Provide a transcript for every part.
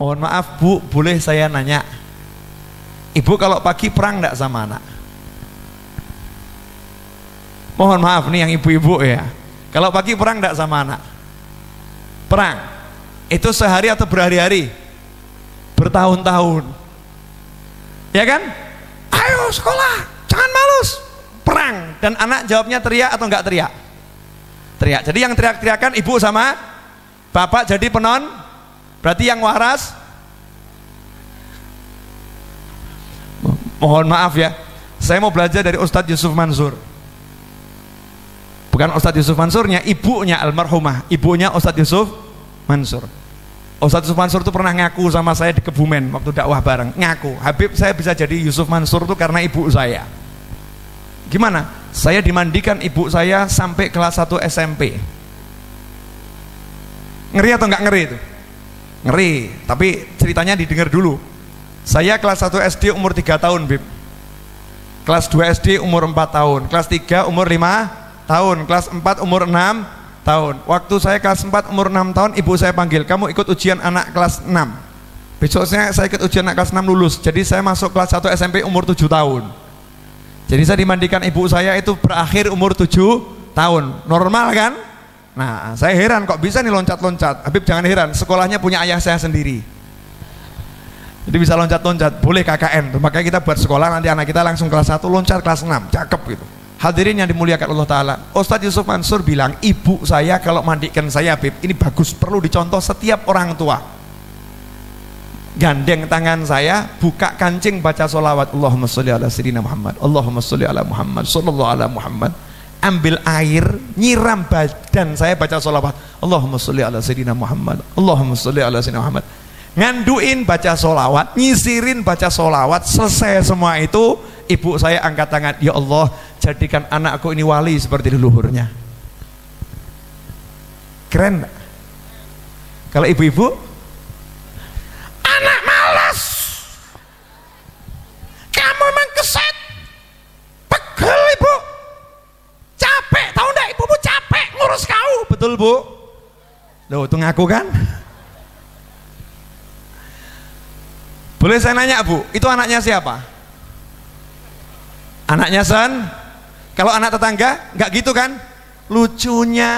Mohon maaf Bu, boleh saya nanya, Ibu kalau pagi perang enggak sama anak? Mohon maaf nih yang ibu-ibu ya, kalau pagi perang enggak sama anak? Perang itu sehari atau berhari-hari? Bertahun-tahun, ya kan? Ayo sekolah, jangan malus, perang. Dan anak jawabnya teriak atau enggak teriak? Teriak. Jadi yang teriak-teriakan ibu sama bapak jadi penon, berarti yang waras. Mohon maaf ya, saya mau belajar dari Ustadz Yusuf Mansur. Bukan Ustadz Yusuf Mansurnya, ibunya almarhumah, ibunya Ustadz Yusuf Mansur. Ustadz Yusuf Mansur itu pernah ngaku sama saya di Kebumen waktu dakwah bareng, ngaku, Habib saya bisa jadi Yusuf Mansur itu karena ibu saya. Gimana? Saya dimandikan ibu saya sampai kelas 1 SMP. Ngeri atau enggak ngeri itu? Ngeri, tapi ceritanya didengar dulu. Saya kelas 1 SD umur 3 tahun, Bib. Kelas 2 SD umur 4 tahun, kelas 3 umur 5 tahun, kelas 4 umur 6 tahun. Waktu saya kelas 4 umur 6 tahun, ibu saya panggil, kamu ikut ujian anak kelas 6. Besoknya saya ikut ujian anak kelas 6 lulus. Jadi saya masuk kelas 1 SMP umur 7 tahun. Jadi saya dimandikan ibu saya itu berakhir umur 7 tahun. Normal kan? Nah, saya heran kok bisa nih loncat-loncat. Habib jangan heran, sekolahnya punya ayah saya sendiri. Jadi bisa loncat-loncat, boleh KKN. Makanya kita buat sekolah, nanti anak kita langsung kelas 1 loncat kelas 6, cakep gitu. Hadirin yang dimuliakan Allah Ta'ala, Ustadz Yusuf Mansur bilang, ibu saya kalau mandikan saya, Bib, ini bagus, perlu dicontoh setiap orang tua. Gandeng tangan saya, buka kancing, baca sholawat, Allahumma sholli ala sayyidina Muhammad, Allahumma sholli ala Muhammad, sallallahu ala Muhammad. Ambil air, nyiram badan saya, baca sholawat, Allahumma sholli ala sayyidina Muhammad, Allahumma sholli ala sayyidina Muhammad. Nganduin baca sholawat, nyisirin baca sholawat, selesai semua itu, ibu saya angkat tangan, ya Allah, jadikan anakku ini wali seperti leluhurnya. Keren gak? Kalau ibu-ibu, anak malas, kamu emang keset, pegel ibu, capek, tahu enggak ibu capek ngurus kau, betul Bu? Loh, itu ngaku kan? Boleh saya nanya Bu, itu anaknya siapa? Anaknya Sen? Kalau anak tetangga, nggak gitu kan? Lucunya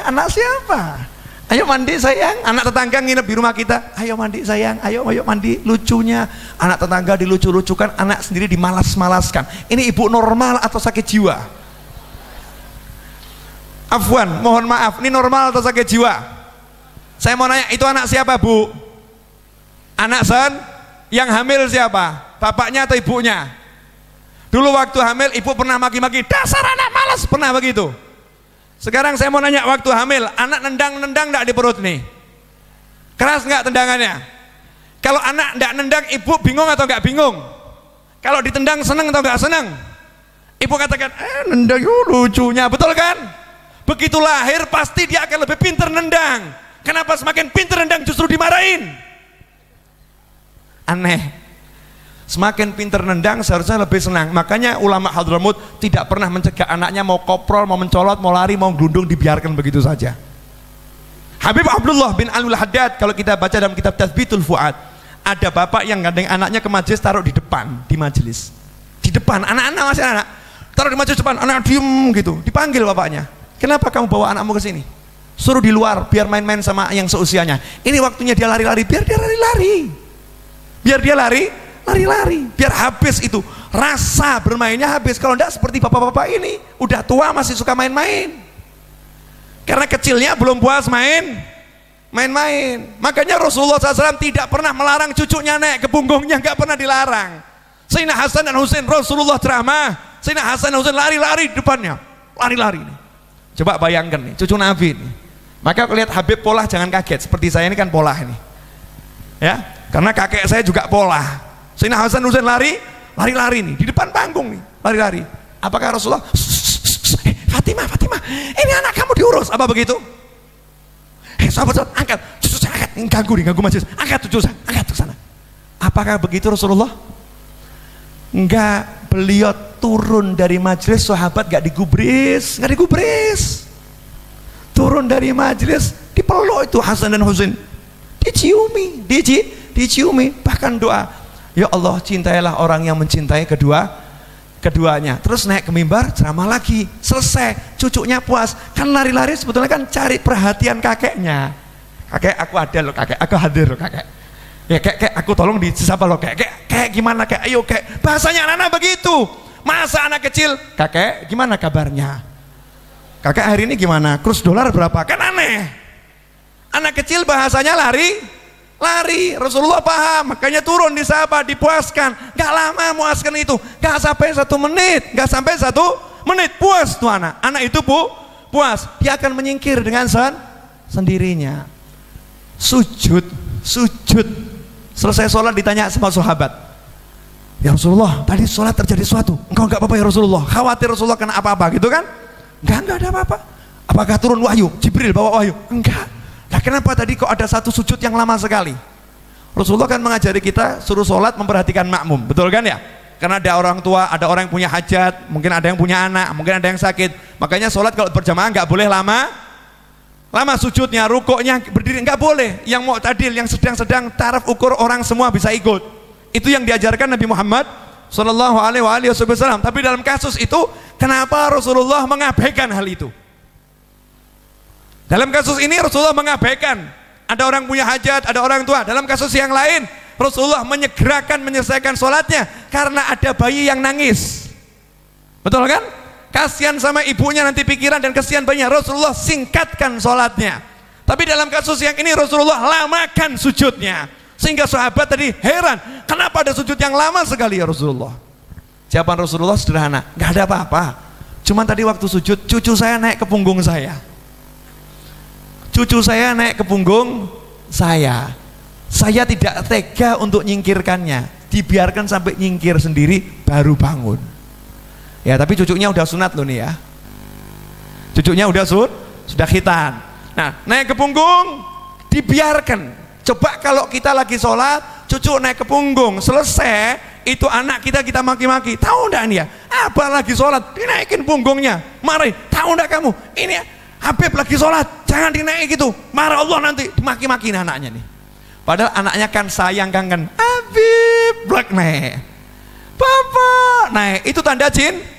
anak siapa? Ayo mandi sayang, anak tetangga nginep di rumah kita, ayo mandi sayang, ayo mandi. Lucunya anak tetangga dilucu-lucukan, anak sendiri dimalas-malaskan. Ini ibu normal atau sakit jiwa? Afwan, mohon maaf, ini normal atau sakit jiwa? Saya mau nanya, itu anak siapa Bu? Anak Sen? Yang hamil siapa? Bapaknya atau ibunya? Dulu waktu hamil ibu pernah maki-maki, dasar anak malas, pernah begitu? Sekarang saya mau nanya, waktu hamil anak nendang-nendang enggak di perut nih? Keras enggak tendangannya? Kalau anak enggak nendang, ibu bingung atau enggak bingung? Kalau ditendang seneng atau enggak seneng? Ibu katakan, nendang lucunya, betul kan? Begitu lahir pasti dia akan lebih pinter nendang. Kenapa semakin pinter nendang justru dimarahin? Aneh. Semakin pinter nendang seharusnya lebih senang. Makanya ulama Hadramut tidak pernah mencegah anaknya mau koprol, mau mencolot, mau lari, mau gelundung, dibiarkan begitu saja. Habib Abdullah bin Alul Haddad, kalau kita baca dalam kitab Tathbitul Fuad, ada bapak yang gandeng anaknya ke majelis, taruh di depan, di majelis, di depan, anak-anak masih anak, taruh di majelis depan, anak diem gitu, dipanggil bapaknya, kenapa kamu bawa anakmu ke sini? Suruh di luar biar main-main sama yang seusianya. Ini waktunya dia lari-lari, biar dia lari-lari. Biar dia lari-lari, biar habis itu rasa bermainnya habis. Kalau enggak seperti bapak-bapak ini, udah tua masih suka main-main. Karena kecilnya belum puas main-main. Makanya Rasulullah SAW tidak pernah melarang cucunya naik ke punggungnya, nggak pernah dilarang. Sayyidina Hasan dan Husain, Rasulullah ceramah, Sayyidina Hasan dan Husain lari-lari di depannya, lari-lari nih. Coba bayangkan nih, cucu Nabi nih. Maka aku lihat Habib polah, jangan kaget. Seperti saya ini kan polah ini, ya. Karena kakek saya juga pola. Sayyidina Hasan Husain lari-lari nih di depan panggung nih, lari-lari. Apakah Rasulullah, Fatimah, ini anak kamu diurus, apa begitu? Sahabat, angkat, cucu saya angkat, ini ganggu majelis, angkat cucu saya, angkat ke sana. Apakah begitu Rasulullah? Enggak, beliau turun dari majelis, sahabat enggak digubris. Turun dari majelis, dipeluk itu Hasan dan Husain. diciumi. Bahkan doa, ya Allah cintailah orang yang mencintai keduanya. Terus naik ke mimbar, ceramah lagi, selesai, cucunya puas. Kan lari-lari sebetulnya kan cari perhatian kakeknya. Kakek, aku ada loh kakek, aku hadir loh kakek. Ya kek aku tolong disapa loh kek gimana kek, ayo kek. Bahasanya anak-anak begitu. Masa anak kecil, kakek gimana kabarnya? Kakek hari ini gimana? Kurs dolar berapa? Kan aneh. Anak kecil bahasanya lari. Rasulullah paham, makanya turun disapa, dipuaskan. Gak lama muaskan itu, gak sampai 1 menit, puas tuh anak. Anak itu puas, dia akan menyingkir dengan sendirinya. Sujud. Selesai sholat ditanya sama sahabat, ya Rasulullah, tadi sholat terjadi sesuatu. Engkau gak apa-apa ya Rasulullah? Khawatir Rasulullah kena apa-apa gitu kan? Enggak ada apa-apa. Apakah turun wahyu? Jibril bawa wahyu? Enggak. Nah kenapa tadi kok ada satu sujud yang lama sekali? Rasulullah kan mengajari kita suruh sholat memperhatikan makmum, betul kan ya? Karena ada orang tua, ada orang yang punya hajat, mungkin ada yang punya anak, mungkin ada yang sakit. Makanya sholat kalau berjamaah nggak boleh lama sujudnya, rukuknya berdiri nggak boleh. Yang mu'tadil, yang sedang taraf ukur orang semua bisa ikut. Itu yang diajarkan Nabi Muhammad Sallallahu Alaihi Wasallam. Tapi dalam kasus itu, kenapa Rasulullah mengabaikan hal itu? Dalam kasus ini Rasulullah mengabaikan. Ada orang punya hajat, ada orang tua. Dalam kasus yang lain Rasulullah menyegerakan menyelesaikan sholatnya karena ada bayi yang nangis. Betul kan? Kasihan sama ibunya nanti pikiran dan kasihan bayinya. Rasulullah singkatkan sholatnya. Tapi dalam kasus yang ini Rasulullah lamakan sujudnya, sehingga sahabat tadi heran, kenapa ada sujud yang lama sekali ya Rasulullah? Jawaban Rasulullah sederhana, nggak ada apa-apa. Cuman tadi waktu sujud cucu saya naik ke punggung saya. Cucu saya naik ke punggung saya tidak tega untuk nyingkirkannya, dibiarkan sampai nyingkir sendiri baru bangun. Ya tapi cucunya udah sunat loh nih ya, cucunya udah sudah khitan. Nah naik ke punggung dibiarkan. Coba kalau kita lagi sholat, cucu naik ke punggung, selesai itu anak kita maki-maki, tahu enggak nih ya? Apa lagi sholat, dinaikin punggungnya, marahin, tahu enggak kamu? Ini Habib lagi sholat, jangan dinaik gitu, marah Allah nanti, dimaki-maki anaknya nih. Padahal anaknya kan sayang kangen, Habib blak naik, Bapak naik, itu tanda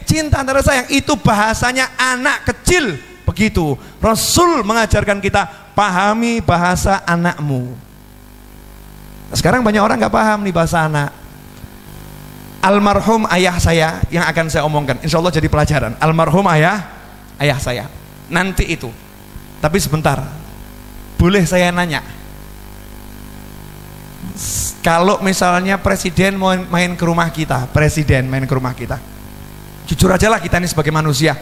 cinta antara sayang. Itu bahasanya anak kecil begitu. Rasul mengajarkan kita, pahami bahasa anakmu. Sekarang banyak orang nggak paham nih bahasa anak. Almarhum ayah saya yang akan saya omongkan, insya Allah jadi pelajaran. Almarhum ayah saya nanti itu. Tapi sebentar, boleh saya nanya, kalau misalnya presiden main ke rumah kita, jujur aja lah kita ini sebagai manusia,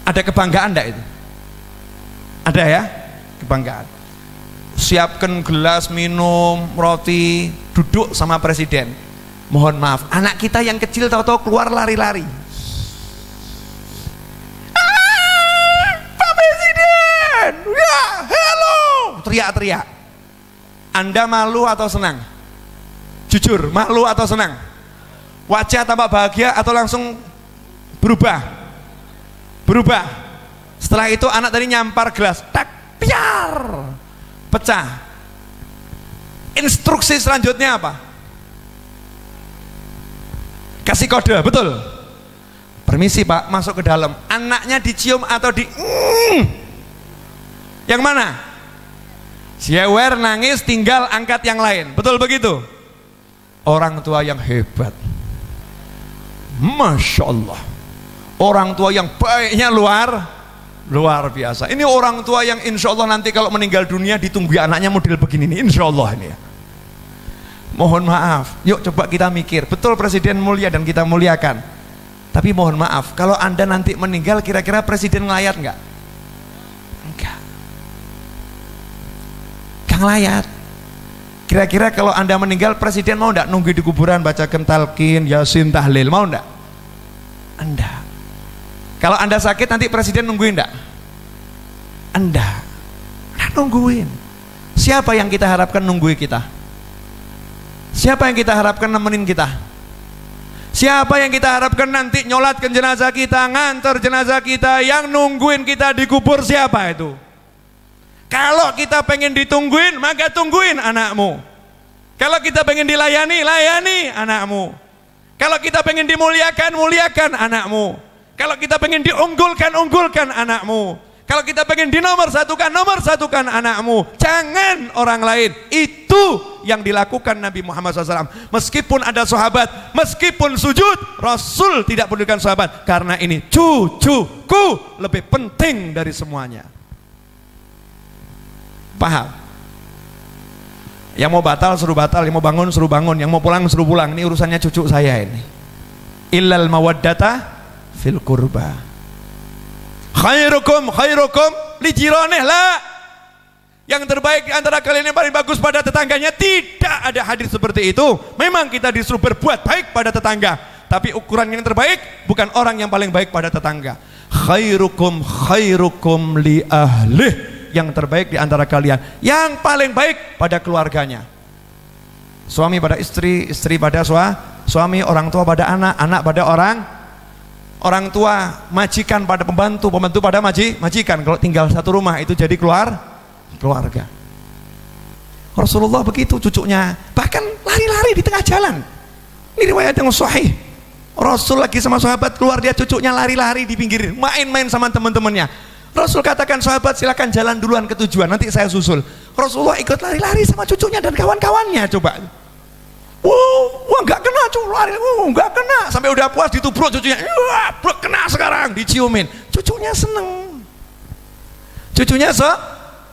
ada kebanggaan enggak itu? Ada ya, kebanggaan. Siapkan gelas minum, roti, duduk sama presiden. Mohon maaf, anak kita yang kecil tahu-tahu keluar lari-lari. Pak Presiden, ya, hello, teriak-teriak. Anda malu atau senang? Jujur, malu atau senang? Wajah tampak bahagia atau langsung berubah? Setelah itu anak tadi nyampar gelas, tak, piar, pecah. Instruksi selanjutnya apa? Kasih kode, betul? Permisi Pak, masuk ke dalam. Anaknya dicium atau yang mana? Jewer, nangis, tinggal angkat yang lain. Betul begitu? Orang tua yang hebat, Masya Allah. Orang tua yang baiknya luar biasa. Ini orang tua yang insya Allah nanti kalau meninggal dunia ditunggu anaknya model begini nih, insya Allah ini ya. Mohon maaf, yuk coba kita mikir. Betul presiden mulia dan kita muliakan, tapi mohon maaf, kalau Anda nanti meninggal kira-kira presiden ngelayat nggak? Enggak ngelayat. Kira-kira kalau Anda meninggal presiden mau nggak nunggu di kuburan baca talqin, yasin, tahlil, mau nggak? Enggak. Kalau Anda sakit nanti presiden nungguin enggak? Enggak. Nah, nungguin. Siapa yang kita harapkan nungguin kita? Siapa yang kita harapkan nemenin kita? Siapa yang kita harapkan nanti nyolatkan jenazah kita, ngantar jenazah kita, yang nungguin kita di kubur, siapa itu? Kalau kita pengen ditungguin, maka tungguin anakmu. Kalau kita pengen dilayani, layani anakmu. Kalau kita pengen dimuliakan, muliakan anakmu. Kalau kita pengen diunggulkan, unggulkan anakmu. Kalau kita pengen nomor satukan anakmu. Jangan orang lain. Itu yang dilakukan Nabi Muhammad SAW. Meskipun ada sahabat, meskipun sujud, Rasul tidak pedulikan sahabat. Karena ini cucuku lebih penting dari semuanya. Paham? Yang mau batal suruh batal, yang mau bangun suruh bangun, yang mau pulang suruh pulang. Ini urusannya cucu saya ini. Illal mawaddata fil qurba. Khairukum li jiranih la. Yang terbaik di antara kalian yang paling bagus pada tetangganya. Tidak ada hadis seperti itu. Memang kita disuruh berbuat baik pada tetangga, tapi ukuran yang terbaik bukan orang yang paling baik pada tetangga. Khairukum li ahlih. Yang terbaik di antara kalian yang paling baik pada keluarganya. Suami pada istri, istri pada suami, orang tua pada anak, anak pada orang tua, majikan pada pembantu, pembantu pada majikan. Kalau tinggal satu rumah itu jadi keluarga. Rasulullah begitu cucunya, bahkan lari-lari di tengah jalan. Ini riwayat yang sahih. Rasul lagi sama sahabat keluar, dia cucunya lari-lari di pinggir, main-main sama teman-temannya. Rasul katakan, sahabat silakan jalan duluan ke tujuan, nanti saya susul. Rasulullah ikut lari-lari sama cucunya dan kawan-kawannya. Coba, wah nggak kena, lari, nggak kena, sampai udah puas ditubruk cucunya, wah kena sekarang, diciumin. Cucunya seneng,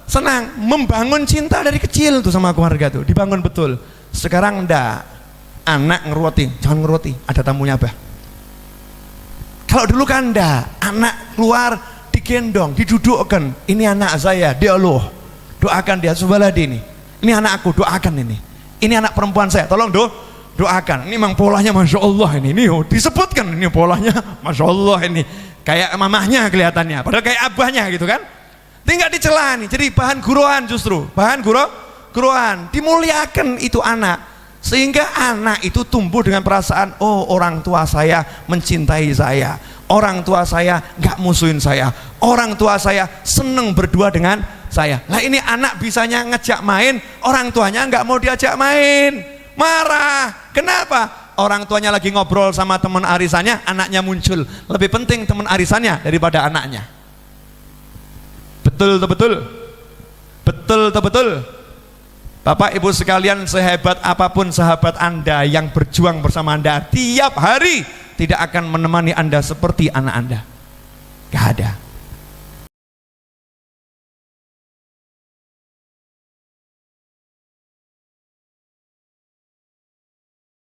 senang, membangun cinta dari kecil tuh sama keluarga tuh, dibangun betul. Sekarang ndak, anak ngeroti, jangan ngeroti, ada tamunya bah. Kalau dulu kan ndak, anak keluar digendong, didudukkan, ini anak saya, dia loh, doakan dia, Subhaladi ini anak aku, doakan ini anak perempuan saya, tolong doakan, ini memang polanya Masya Allah ini disebutkan, ini polanya Masya Allah ini, kayak mamahnya kelihatannya, padahal kayak abahnya gitu kan, tinggal dicela nih, jadi bahan guruan, justru bahan guruan, dimuliakan itu anak, sehingga anak itu tumbuh dengan perasaan, oh orang tua saya mencintai saya, orang tua saya nggak musuhin saya, orang tua saya seneng berdua dengan saya. Lah ini anak bisanya ngejak main, orang tuanya nggak mau diajak main, marah. Kenapa? Orang tuanya lagi ngobrol sama teman arisannya, anaknya muncul. Lebih penting teman arisannya daripada anaknya. Betul. Bapak Ibu sekalian, sehebat apapun sahabat Anda yang berjuang bersama Anda tiap hari, tidak akan menemani Anda seperti anak Anda. Gak ada.